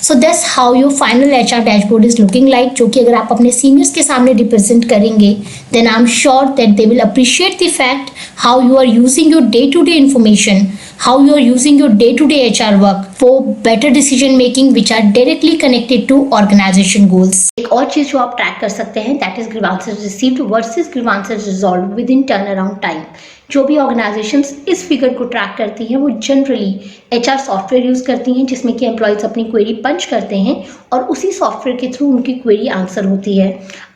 So that's how your final HR dashboard is looking like, जो कि अगर आप अपने सीनियर्स के सामने रिप्रेजेंट करेंगे then I am sure that they will appreciate the fact how you are using your day to day information, how you are using your day-to-day HR work for better decision making which are directly connected to organization goals. एक और चीज जो आप ट्रैक कर सकते हैं that is grievances received versus grievances resolved within turnaround time. जो भी ऑर्गेनाइजेशंस इस फिगर को ट्रैक करती हैं वो जनरली HR सॉफ्टवेयर यूज़ करती हैं, जिसमें कि एम्प्लॉयज़ अपनी क्वेरी पंच करते हैं और उसी सॉफ्टवेयर के थ्रू उनकी क्वेरी आंसर होती है।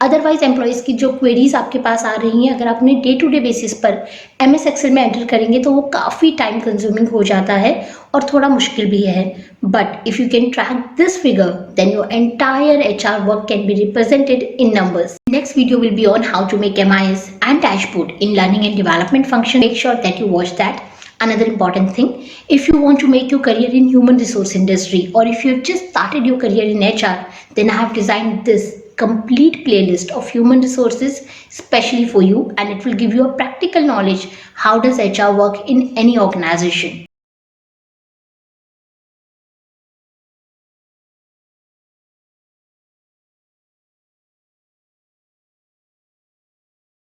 अदरवाइज एम्प्लॉयज़ की जो क्वेरीज आपके पास आ रही हैं, अगर आप अपने डे टू डे बेसिस पर MS एक्सेल में एंटर करेंगे तो वो काफ़ी टाइम कंज्यूमिंग हो जाता है और थोड़ा मुश्किल भी है। But if you can track this figure then your entire HR work can be represented in numbers. Next video will be on how to make MIS and dashboard in learning and development function. Make sure that you watch that. Another important thing, if you want to make your career in human resource industry or if you've just started your career in HR, then I have designed this complete playlist of human resources specially for you, and it will give you a practical knowledge how does HR work in any organization.